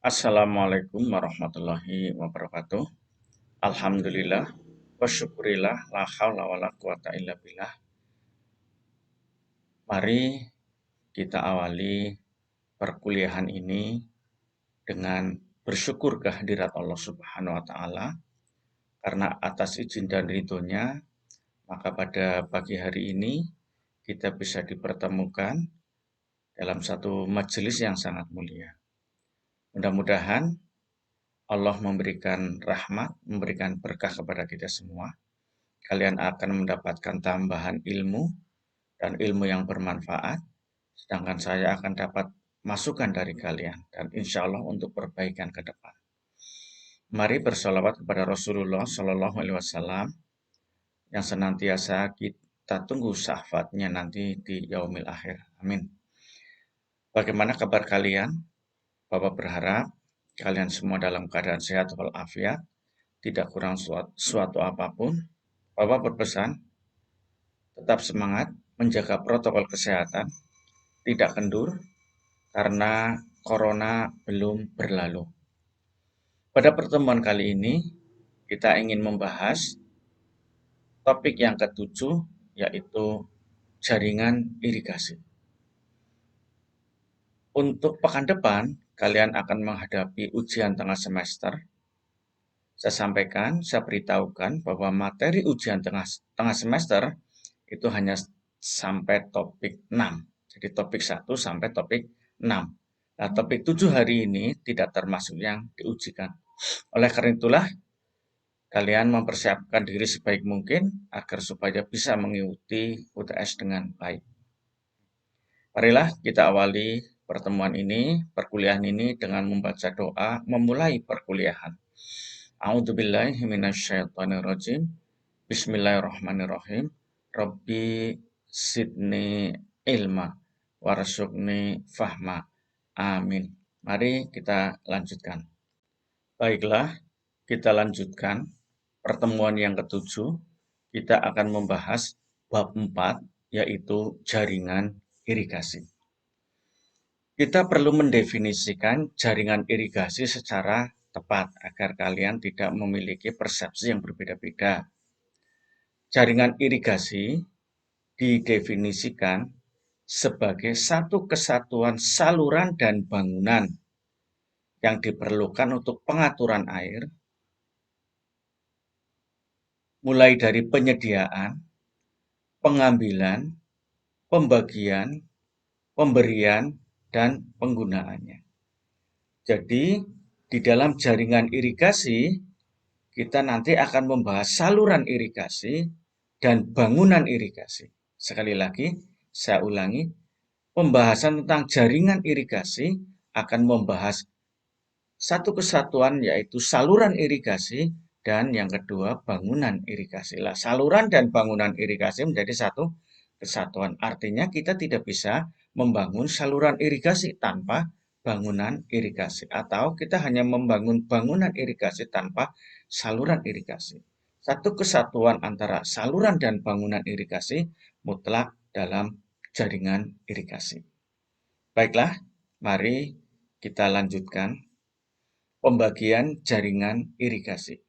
Assalamualaikum warahmatullahi wabarakatuh. Alhamdulillah wa syukurillah la haula wala quwata illa billah. Mari kita awali perkuliahan ini dengan bersyukur kehadirat Allah Subhanahu wa taala karena atas izin dan ridhonya maka pada pagi hari ini kita bisa dipertemukan dalam satu majelis yang sangat mulia. Mudah-mudahan Allah memberikan rahmat, memberikan berkah kepada kita semua. Kalian akan mendapatkan tambahan ilmu dan ilmu yang bermanfaat, sedangkan saya akan dapat masukan dari kalian dan insya Allah untuk perbaikan ke depan. Mari bersolawat kepada Rasulullah Shallallahu Alaihi Wasallam yang senantiasa kita tunggu syafaatnya nanti di yaumil akhir. Amin. Bagaimana kabar kalian? Bapak berharap kalian semua dalam keadaan sehat walafiat, tidak kurang suatu apapun. Bapak berpesan, tetap semangat menjaga protokol kesehatan, tidak kendur, karena corona belum berlalu. Pada pertemuan kali ini, kita ingin membahas topik yang ketujuh, yaitu jaringan irigasi. Untuk pekan depan, kalian akan menghadapi ujian tengah semester. Saya beritahukan bahwa materi ujian tengah semester itu hanya sampai topik 6. Jadi topik 1 sampai topik 6. Nah, topik 7 hari ini tidak termasuk yang diujikan. Oleh karena itulah, kalian mempersiapkan diri sebaik mungkin agar supaya bisa mengikuti UTS dengan baik. Marilah kita awali perkuliahan ini dengan membaca doa memulai perkuliahan. A'udzubillahi minasyaitonirrajim. Bismillahirrahmanirrahim. Rabbi sidni ilma warzuqni fahma. Amin. Mari kita lanjutkan. Baiklah, kita lanjutkan pertemuan yang ketujuh. Kita akan membahas bab 4, yaitu jaringan irigasi. Kita perlu mendefinisikan jaringan irigasi secara tepat agar kalian tidak memiliki persepsi yang berbeda-beda. Jaringan irigasi didefinisikan sebagai satu kesatuan saluran dan bangunan yang diperlukan untuk pengaturan air, mulai dari penyediaan, pengambilan, pembagian, pemberian, dan penggunaannya. Jadi, di dalam jaringan irigasi, kita nanti akan membahas saluran irigasi dan bangunan irigasi. Sekali lagi, saya ulangi, pembahasan tentang jaringan irigasi akan membahas satu kesatuan yaitu saluran irigasi dan yang kedua bangunan irigasi. Lah, saluran dan bangunan irigasi menjadi satu kesatuan. Artinya kita tidak bisa membangun saluran irigasi tanpa bangunan irigasi atau kita hanya membangun bangunan irigasi tanpa saluran irigasi. Satu kesatuan antara saluran dan bangunan irigasi mutlak dalam jaringan irigasi. Baiklah, mari kita lanjutkan pembagian jaringan irigasi.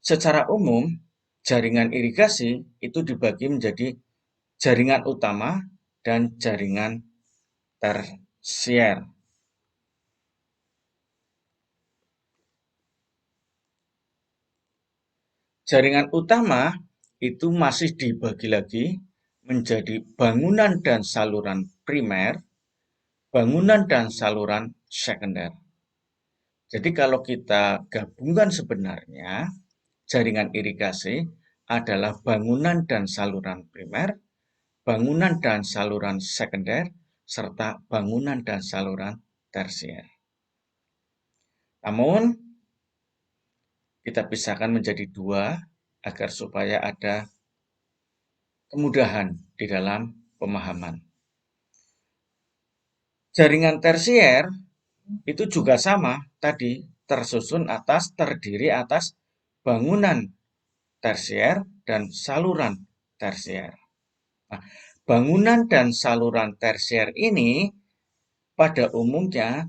Secara umum, jaringan irigasi itu dibagi menjadi jaringan utama dan jaringan tersier. Jaringan utama itu masih dibagi lagi menjadi bangunan dan saluran primer, bangunan dan saluran sekunder. Jadi kalau kita gabungkan sebenarnya, jaringan irigasi adalah bangunan dan saluran primer, bangunan dan saluran sekunder, serta bangunan dan saluran tersier. Namun, kita pisahkan menjadi dua agar supaya ada kemudahan di dalam pemahaman. Jaringan tersier itu juga sama tadi, terdiri atas bangunan tersier dan saluran tersier. Nah, bangunan dan saluran tersier ini pada umumnya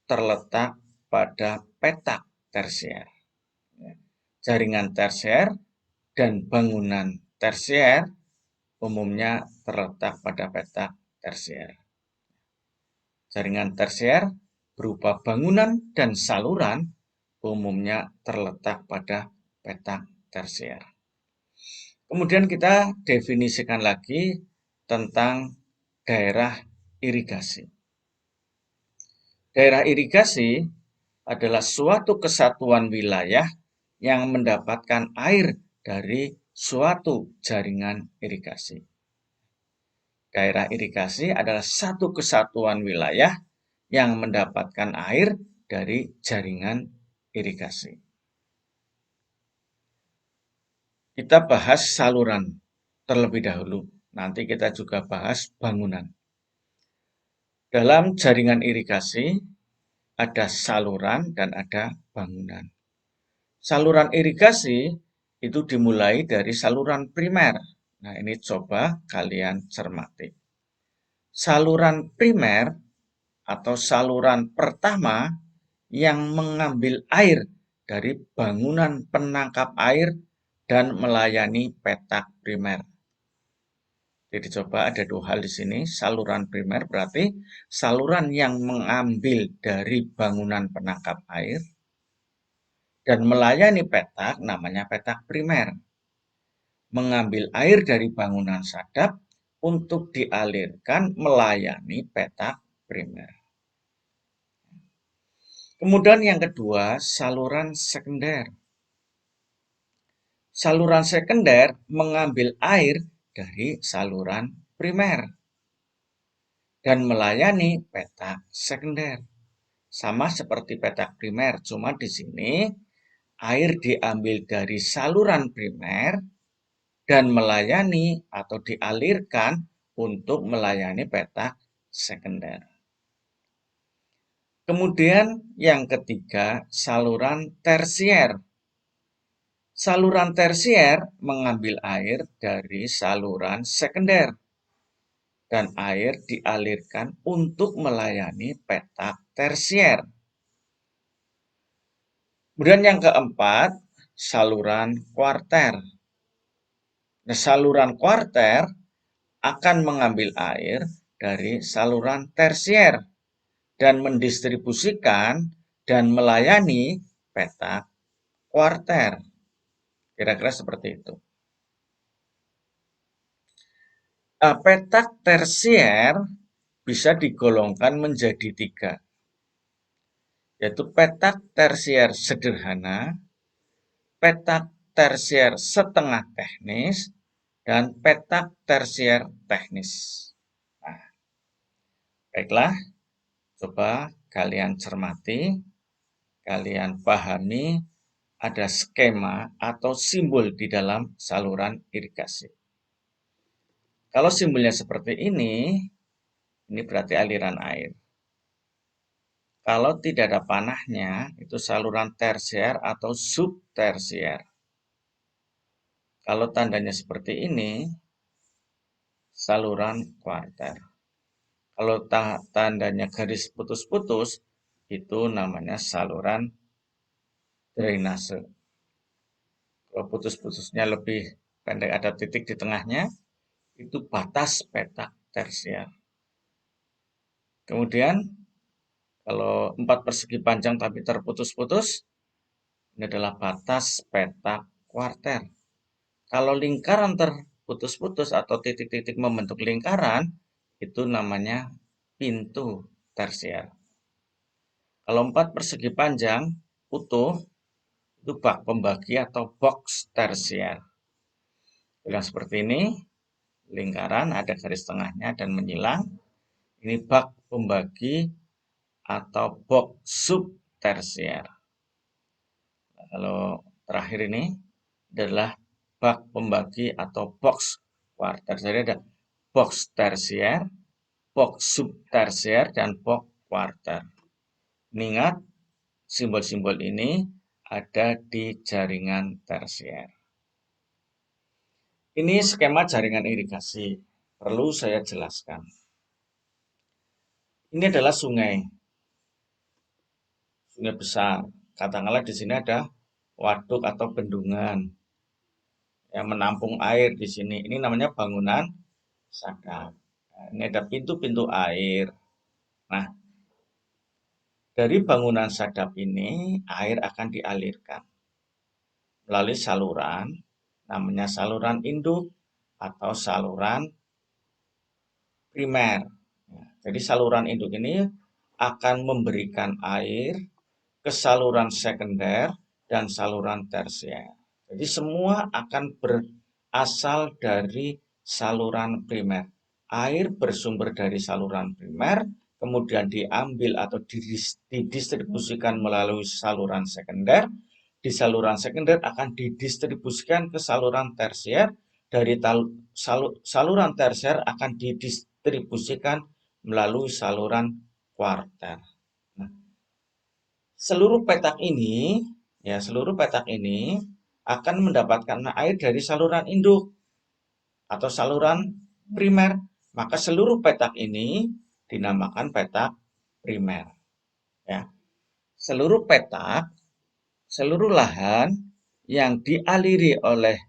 terletak pada petak tersier. Jaringan tersier dan bangunan tersier umumnya terletak pada petak tersier. Jaringan tersier berupa bangunan dan saluran umumnya terletak pada petak tersier. Kemudian kita definisikan lagi tentang daerah irigasi. Daerah irigasi adalah suatu kesatuan wilayah yang mendapatkan air dari suatu jaringan irigasi. Daerah irigasi adalah satu kesatuan wilayah yang mendapatkan air dari jaringan irigasi. Kita bahas saluran terlebih dahulu. Nanti kita juga bahas bangunan. Dalam jaringan irigasi ada saluran dan ada bangunan. Saluran irigasi itu dimulai dari saluran primer. Nah, ini coba kalian cermati. Saluran primer atau saluran pertama yang mengambil air dari bangunan penangkap air dan melayani petak primer. Jadi coba ada dua hal di sini. Saluran primer berarti saluran yang mengambil dari bangunan penangkap air dan melayani petak namanya petak primer. Mengambil air dari bangunan sadap untuk dialirkan melayani petak primer. Kemudian yang kedua, saluran sekunder. Saluran sekunder mengambil air dari saluran primer dan melayani petak sekunder. Sama seperti petak primer, cuma di sini air diambil dari saluran primer dan melayani atau dialirkan untuk melayani petak sekunder. Kemudian yang ketiga, saluran tersier. Saluran tersier mengambil air dari saluran sekunder dan air dialirkan untuk melayani petak tersier. Kemudian yang keempat, saluran kuarter. Nah, saluran kuarter akan mengambil air dari saluran tersier dan mendistribusikan dan melayani petak kuarter. Kira-kira seperti itu. Nah, petak tersier bisa digolongkan menjadi tiga, yaitu petak tersier sederhana, petak tersier setengah teknis, dan petak tersier teknis. Nah, baiklah, coba kalian cermati, kalian pahami ada skema atau simbol di dalam saluran irigasi. Kalau simbolnya seperti ini berarti aliran air. Kalau tidak ada panahnya, itu saluran tersier atau subtersier. Kalau tandanya seperti ini, saluran kuarter. Kalau tandanya garis putus-putus, itu namanya saluran drainase. Kalau putus-putusnya lebih pendek, ada titik di tengahnya, itu batas petak tersier. Kemudian, kalau 4 persegi panjang tapi terputus-putus, ini adalah batas petak kuarter. Kalau lingkaran terputus-putus atau titik-titik membentuk lingkaran, itu namanya pintu tersier. Kalau 4 persegi panjang utuh, itu bak pembagi atau box tersier. Yang seperti ini, lingkaran ada garis tengahnya dan menyilang. Ini bak pembagi atau box subtersier. Kalau terakhir ini adalah bak pembagi atau box kuarter. Jadi ada box tersier, box subtersier, dan box kuarter. Ingat, simbol-simbol ini ada di jaringan tersier. Ini skema jaringan irigasi. Perlu saya jelaskan. Ini adalah sungai. sungai besar. Katakanlah di sini ada waduk atau bendungan yang menampung air di sini. Ini namanya bangunan sadap. Nah, ini ada pintu-pintu air. Nah, dari bangunan sadap ini air akan dialirkan melalui saluran, namanya saluran induk atau saluran primer. Jadi saluran induk ini akan memberikan air ke saluran sekunder dan saluran tersier. Jadi semua akan berasal dari saluran primer. Air bersumber dari saluran primer, kemudian diambil atau didistribusikan melalui saluran sekunder. Di saluran sekunder akan didistribusikan ke saluran tersier. Dari saluran tersier akan didistribusikan melalui saluran kuarter. Nah, seluruh petak ini akan mendapatkan air dari saluran induk atau saluran primer. Maka seluruh petak ini dinamakan petak primer. Ya. Seluruh petak, seluruh lahan yang dialiri oleh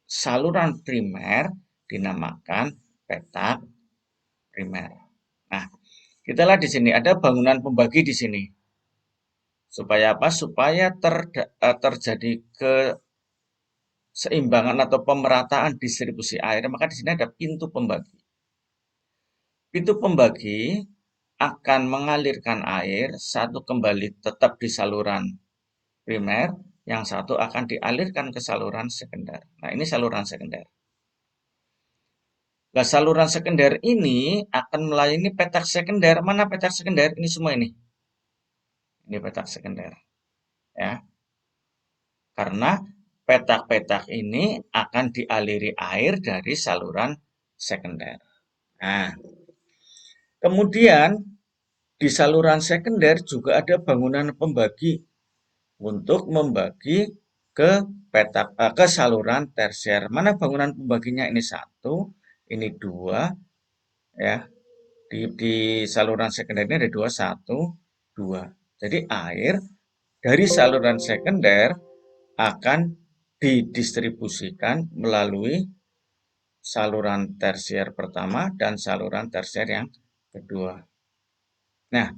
saluran primer dinamakan petak primer. Nah, kita lihat di sini ada bangunan pembagi di sini. Supaya apa? Supaya terjadi keseimbangan atau pemerataan distribusi air, maka di sini ada pintu pembagi. Pintu pembagi akan mengalirkan air, satu kembali tetap di saluran primer, yang satu akan dialirkan ke saluran sekunder. Nah, ini saluran sekunder. Nah, saluran sekunder ini akan melayani petak sekunder. Mana petak sekunder? Ini semua ini. Ini petak sekunder. Ya. Karena petak-petak ini akan dialiri air dari saluran sekunder. Nah, kemudian di saluran sekunder juga ada bangunan pembagi untuk membagi ke ke saluran tersier. Mana bangunan pembaginya? Ini satu, ini dua, ya. Di saluran sekunder ini ada dua, satu, dua. Jadi air dari saluran sekunder akan didistribusikan melalui saluran tersier pertama dan saluran tersier yang kedua. Nah,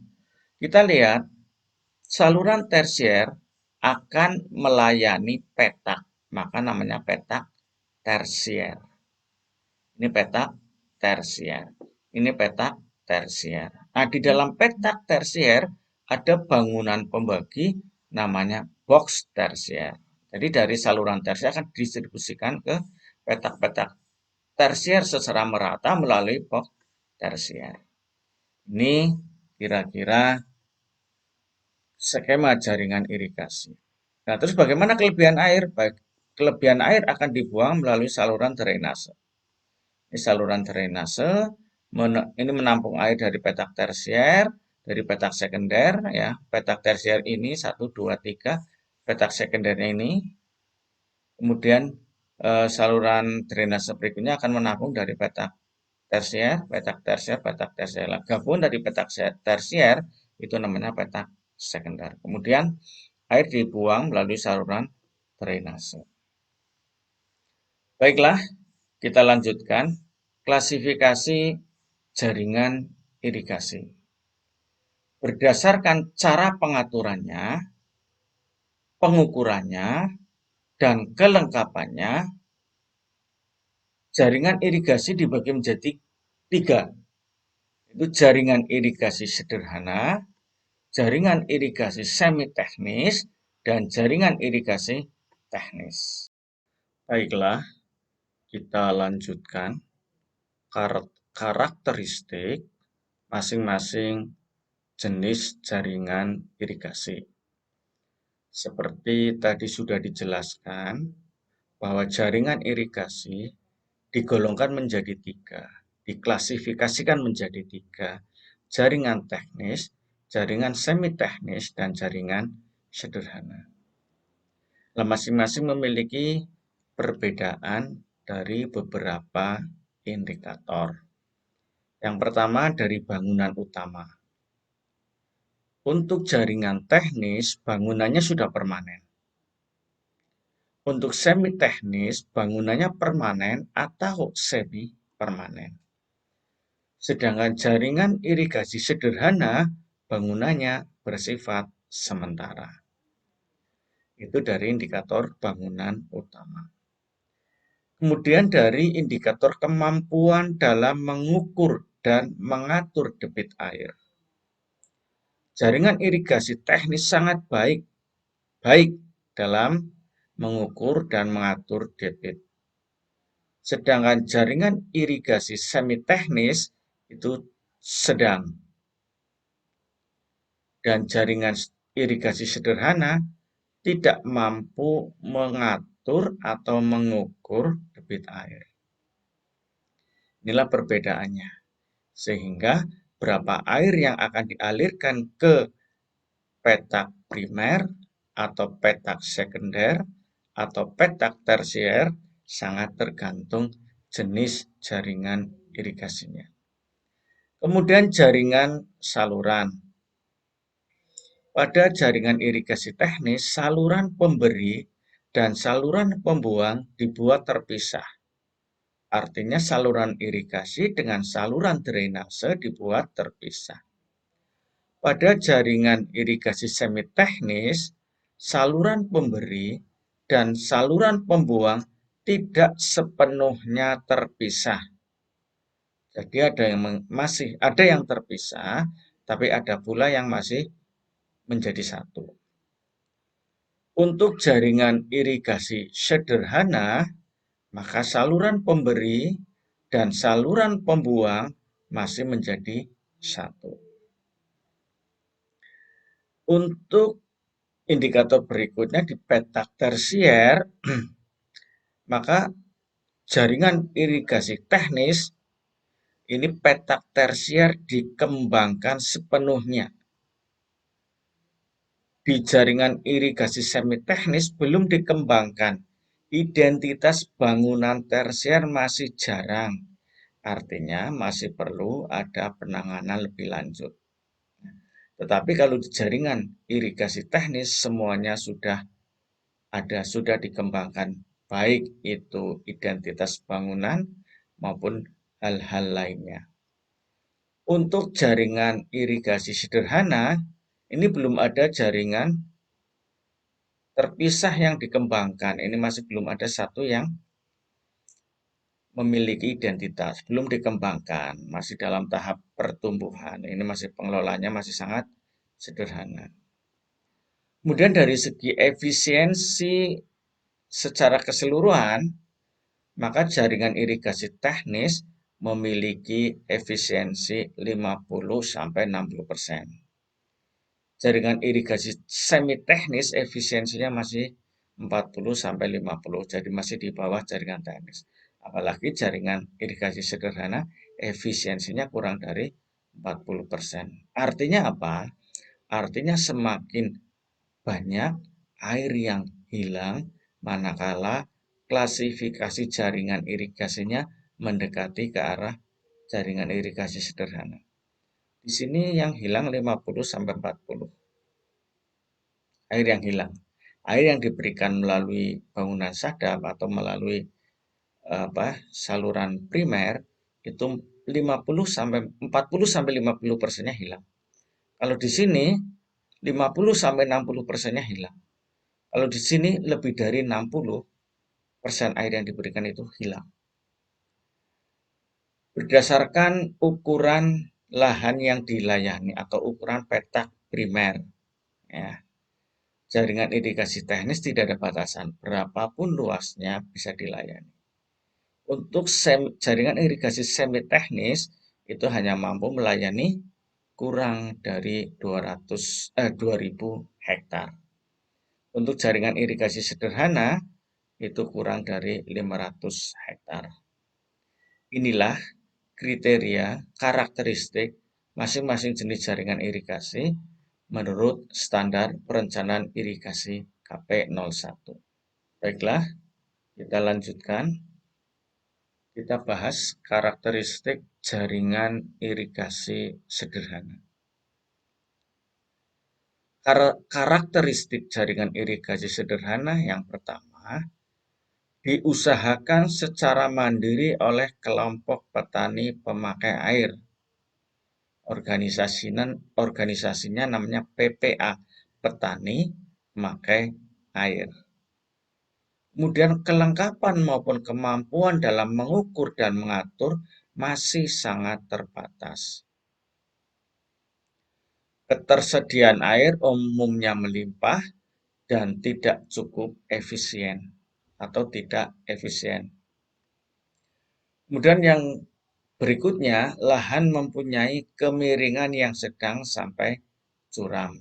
kita lihat saluran tersier akan melayani petak, maka namanya petak tersier. Ini petak tersier. Ini petak tersier. Nah, di dalam petak tersier ada bangunan pembagi namanya box tersier. Jadi dari saluran tersier akan didistribusikan ke petak-petak tersier secara merata melalui box tersier. Ini kira-kira skema jaringan irigasi. Nah, terus bagaimana kelebihan air? Kelebihan air akan dibuang melalui saluran drainase. Ini saluran drainase, ini menampung air dari petak tersier, dari petak sekunder, ya. Petak tersier ini 1, 2, 3, petak sekundernya ini. Kemudian saluran drainase berikutnya akan menampung dari petak tersier, petak tersier, petak tersier. Gabungan dari petak tersier itu namanya petak sekunder. Kemudian air dibuang melalui saluran drainase. Baiklah, kita lanjutkan klasifikasi jaringan irigasi. Berdasarkan cara pengaturannya, pengukurannya, dan kelengkapannya, jaringan irigasi dibagi menjadi 3. Itu jaringan irigasi sederhana, jaringan irigasi semi teknis, dan jaringan irigasi teknis. Baiklah, kita lanjutkan karakteristik masing-masing jenis jaringan irigasi. Seperti tadi sudah dijelaskan, bahwa jaringan irigasi digolongkan menjadi 3, diklasifikasikan menjadi 3, jaringan teknis, jaringan semi teknis, dan jaringan sederhana. Nah, masing-masing memiliki perbedaan dari beberapa indikator. Yang pertama dari bangunan utama. Untuk jaringan teknis, bangunannya sudah permanen. Untuk semi teknis, bangunannya permanen atau semi permanen. Sedangkan jaringan irigasi sederhana, bangunannya bersifat sementara. Itu dari indikator bangunan utama. Kemudian dari indikator kemampuan dalam mengukur dan mengatur debit air. Jaringan irigasi teknis sangat baik dalam mengukur dan mengatur debit. Sedangkan jaringan irigasi semi teknis itu sedang. Dan jaringan irigasi sederhana tidak mampu mengatur atau mengukur debit air. Inilah perbedaannya. Sehingga berapa air yang akan dialirkan ke petak primer atau petak sekunder atau petak tersier sangat tergantung jenis jaringan irigasinya. Kemudian jaringan saluran. Pada jaringan irigasi teknis, saluran pemberi dan saluran pembuang dibuat terpisah. Artinya saluran irigasi dengan saluran drainase dibuat terpisah. Pada jaringan irigasi semi teknis, saluran pemberi dan saluran pembuang tidak sepenuhnya terpisah. Jadi masih ada yang terpisah, tapi ada pula yang masih menjadi satu. Untuk jaringan irigasi sederhana, maka saluran pemberi dan saluran pembuang masih menjadi satu. Untuk indikator berikutnya di petak tersier, maka jaringan irigasi teknis ini petak tersier dikembangkan sepenuhnya. Di jaringan irigasi semi teknis belum dikembangkan. Identitas bangunan tersier masih jarang. Artinya masih perlu ada penanganan lebih lanjut. Tetapi kalau di jaringan irigasi teknis semuanya sudah dikembangkan, baik itu identitas bangunan maupun hal-hal lainnya. Untuk jaringan irigasi sederhana, ini belum ada jaringan terpisah yang dikembangkan. Ini masih belum ada satu yang memiliki identitas, belum dikembangkan, masih dalam tahap pertumbuhan. Ini masih pengelolaannya masih sangat sederhana. Kemudian dari segi efisiensi secara keseluruhan, maka jaringan irigasi teknis memiliki efisiensi 50-60%. Jaringan irigasi semi teknis efisiensinya masih 40-50, jadi masih di bawah jaringan teknis. Apalagi jaringan irigasi sederhana efisiensinya kurang dari 40%. Artinya apa? Artinya semakin banyak air yang hilang manakala klasifikasi jaringan irigasinya mendekati ke arah jaringan irigasi sederhana. Di sini yang hilang 50-40. Air yang hilang. Air yang diberikan melalui bangunan sadap atau melalui saluran primer itu 40-50%-nya hilang. Kalau di sini 50-60%-nya hilang. Kalau di sini lebih dari 60% air yang diberikan itu hilang. Berdasarkan ukuran lahan yang dilayani atau ukuran petak primer, ya, jaringan irigasi teknis tidak ada batasan, berapapun luasnya bisa dilayani. Untuk jaringan irigasi semi teknis itu hanya mampu melayani kurang dari 2000 hektar. Untuk jaringan irigasi sederhana itu kurang dari 500 hektar. Inilah kriteria karakteristik masing-masing jenis jaringan irigasi menurut standar perencanaan irigasi KP01. Baiklah, kita lanjutkan. Kita bahas karakteristik jaringan irigasi sederhana. Karakteristik jaringan irigasi sederhana yang pertama, diusahakan secara mandiri oleh kelompok petani pemakai air. Organisasinya namanya PPA, Petani Pemakai Air. Kemudian kelengkapan maupun kemampuan dalam mengukur dan mengatur masih sangat terbatas. Ketersediaan air umumnya melimpah dan tidak cukup efisien atau tidak efisien. Kemudian yang berikutnya, lahan mempunyai kemiringan yang sedang sampai curam.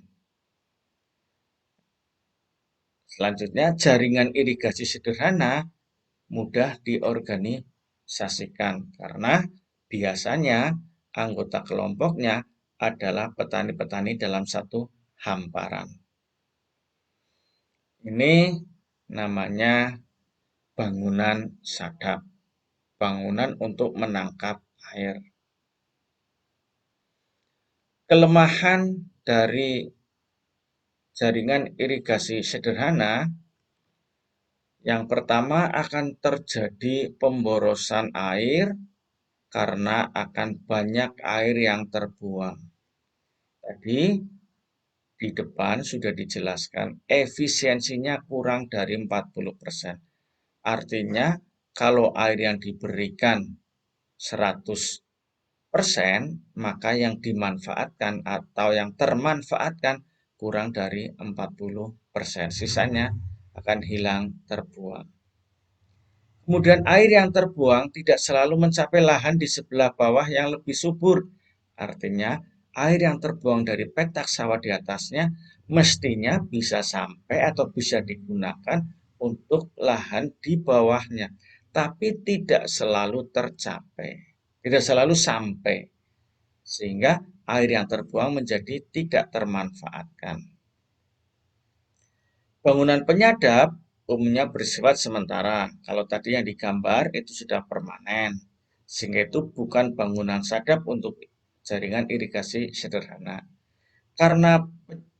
Selanjutnya, jaringan irigasi sederhana mudah diorganisasikan karena biasanya anggota kelompoknya adalah petani-petani dalam satu hamparan. Ini namanya bangunan sadap, bangunan untuk menangkap air. Kelemahan dari jaringan irigasi sederhana, yang pertama akan terjadi pemborosan air karena akan banyak air yang terbuang. Tadi di depan sudah dijelaskan efisiensinya kurang dari 40%. Artinya kalau air yang diberikan 100%, maka yang dimanfaatkan atau yang termanfaatkan kurang dari 40%. Sisanya akan hilang terbuang. Kemudian air yang terbuang tidak selalu mencapai lahan di sebelah bawah yang lebih subur. Artinya air yang terbuang dari petak sawah di atasnya mestinya bisa sampai atau bisa digunakan untuk lahan di bawahnya. Tapi tidak selalu tercapai, tidak selalu sampai. Sehingga air yang terbuang menjadi tidak termanfaatkan. Bangunan penyadap umumnya bersifat sementara. Kalau tadi yang digambar itu sudah permanen. Sehingga itu bukan bangunan sadap untuk jaringan irigasi sederhana. Karena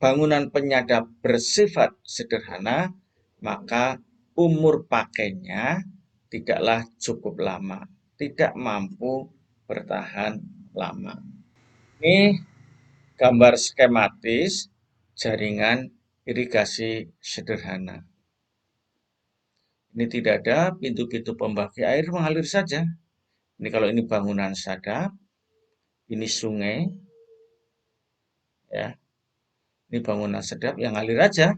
bangunan penyadap bersifat sederhana, maka umur pakainya tidaklah cukup lama. Tidak mampu bertahan lama. Ini gambar skematis jaringan irigasi sederhana. Ini tidak ada pintu-pintu pembagi air, mengalir saja. Ini kalau ini bangunan sadap, ini sungai, ya. Ini bangunan sadap yang ngalir aja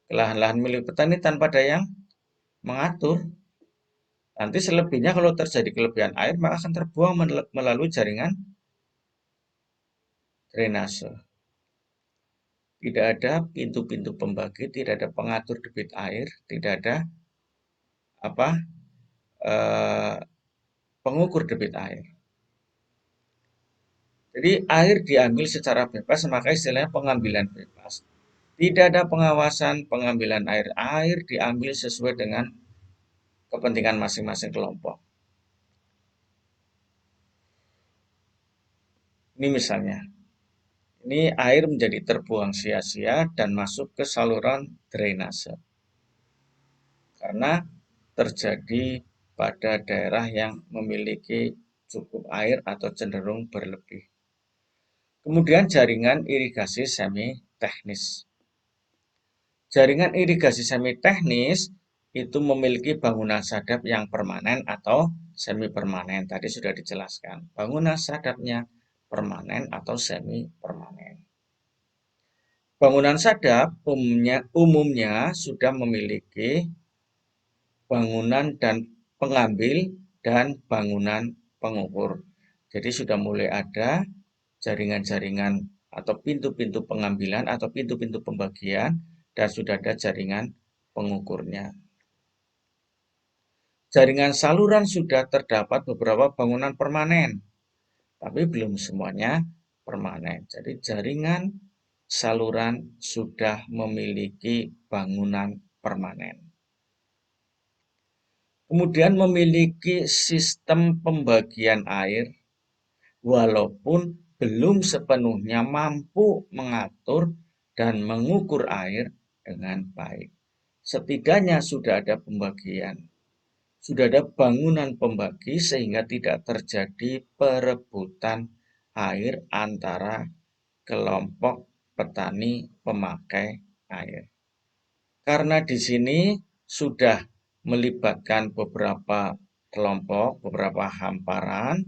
ke lahan-lahan milik petani tanpa ada yang mengatur. Nanti selebihnya kalau terjadi kelebihan air maka akan terbuang melalui jaringan drainase. Tidak ada pintu-pintu pembagi, tidak ada pengatur debit air, tidak ada pengukur debit air. Jadi air diambil secara bebas, maka istilahnya pengambilan bebas. Tidak ada pengawasan pengambilan air. Air diambil sesuai dengan kepentingan masing-masing kelompok. Ini misalnya, ini air menjadi terbuang sia-sia dan masuk ke saluran drainase. Karena terjadi pada daerah yang memiliki cukup air atau cenderung berlebih. Kemudian jaringan irigasi semi teknis. Jaringan irigasi semi teknis itu memiliki bangunan sadap yang permanen atau semi permanen. Tadi sudah dijelaskan. Bangunan sadapnya permanen atau semi permanen. Bangunan sadap umumnya sudah memiliki bangunan dan pengambil dan bangunan pengukur. Jadi sudah mulai ada jaringan-jaringan atau pintu-pintu pengambilan atau pintu-pintu pembagian dan sudah ada jaringan pengukurnya. Jaringan saluran sudah terdapat beberapa bangunan permanen, tapi belum semuanya permanen. Jadi jaringan saluran sudah memiliki bangunan permanen. Kemudian memiliki sistem pembagian air, walaupun belum sepenuhnya mampu mengatur dan mengukur air dengan baik. Setidaknya sudah ada pembagian, sudah ada bangunan pembagi sehingga tidak terjadi perebutan air antara kelompok petani pemakai air. Karena di sini sudah melibatkan beberapa kelompok, beberapa hamparan,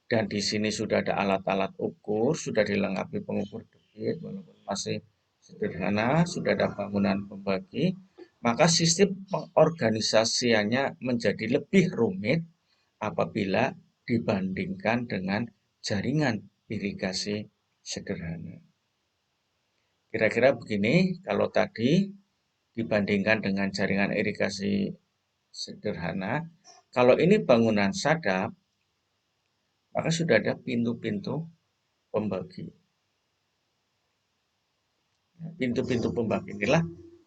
dan di sini sudah ada alat-alat ukur, sudah dilengkapi pengukur debit, walaupun masih sederhana, sudah ada bangunan pembagi, maka sistem pengorganisasiannya menjadi lebih rumit apabila dibandingkan dengan jaringan irigasi sederhana. Kira-kira begini, kalau tadi dibandingkan dengan jaringan irigasi sederhana, kalau ini bangunan sadap, maka sudah ada pintu-pintu pembagi. Pintu-pintu pembagi inilah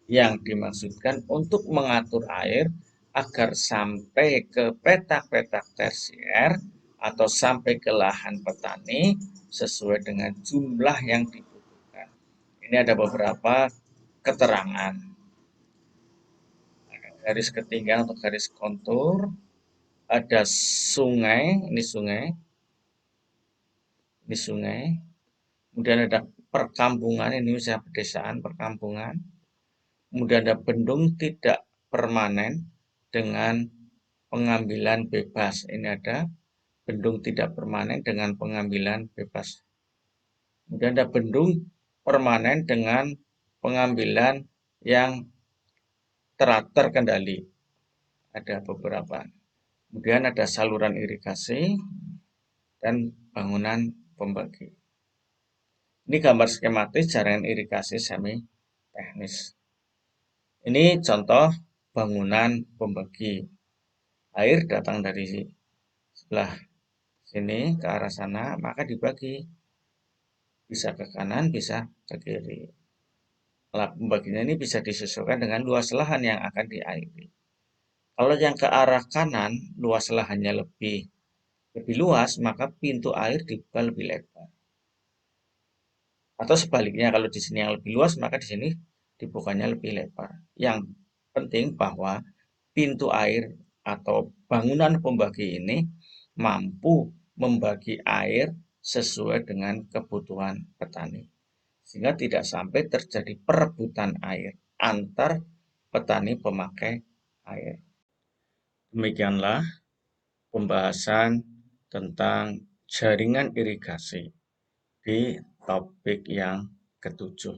yang dimaksudkan untuk mengatur air agar sampai ke petak-petak tersier atau sampai ke lahan petani sesuai dengan jumlah yang dibutuhkan. Ini ada beberapa keterangan. Garis ketiga untuk garis kontur, ada sungai, ini sungai, kemudian ada perkampungan, ini misalnya pedesaan, perkampungan, kemudian ada bendung tidak permanen dengan pengambilan bebas, ini ada bendung tidak permanen dengan pengambilan bebas, kemudian ada bendung permanen dengan pengambilan yang terkendali, ada beberapa. Kemudian ada saluran irigasi dan bangunan pembagi. Ini gambar skematis jaringan irigasi semi teknis. Ini contoh bangunan pembagi. Air datang dari sebelah sini ke arah sana, maka dibagi. Bisa ke kanan, bisa ke kiri. Alat pembaginya ini bisa disesuaikan dengan luas lahan yang akan diairi. Kalau yang ke arah kanan, luas lahannya lebih luas, maka pintu air dibuka lebih lebar. Atau sebaliknya, kalau di sini yang lebih luas, maka di sini dibukanya lebih lebar. Yang penting bahwa pintu air atau bangunan pembagi ini mampu membagi air sesuai dengan kebutuhan petani. Sehingga tidak sampai terjadi perebutan air antar petani pemakai air. Demikianlah pembahasan tentang jaringan irigasi di topik yang ketujuh.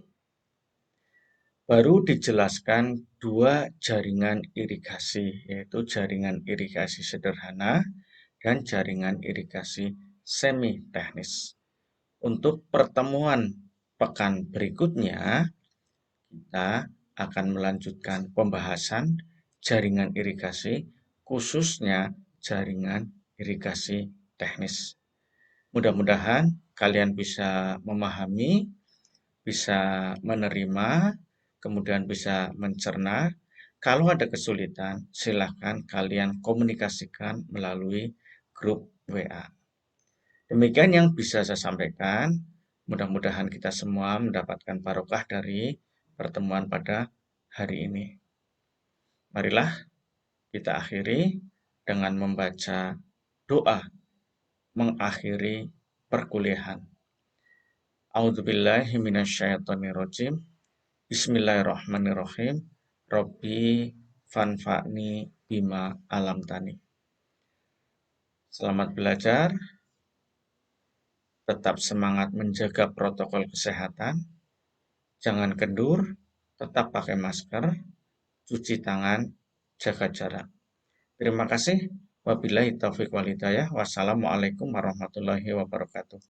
Baru dijelaskan dua jaringan irigasi, yaitu jaringan irigasi sederhana dan jaringan irigasi semi teknis. Untuk pertemuan pekan berikutnya, kita akan melanjutkan pembahasan jaringan irigasi, khususnya jaringan irigasi teknis. Mudah-mudahan kalian bisa memahami, bisa menerima, kemudian bisa mencerna. Kalau ada kesulitan, silakan kalian komunikasikan melalui grup WA. Demikian yang bisa saya sampaikan. Mudah-mudahan kita semua mendapatkan barokah dari pertemuan pada hari ini. Marilah kita akhiri dengan membaca doa mengakhiri perkuliahan. A'udzubillahi minasyaitonirrajim. Bismillahirrahmanirrahim. Robbi fanfa'ni bima alamtani. Selamat belajar. Tetap semangat menjaga protokol kesehatan. Jangan kendur, tetap pakai masker, cuci tangan, jaga jarak. Terima kasih. Wabillahi taufiq wal hidayah. Wassalamualaikum warahmatullahi wabarakatuh.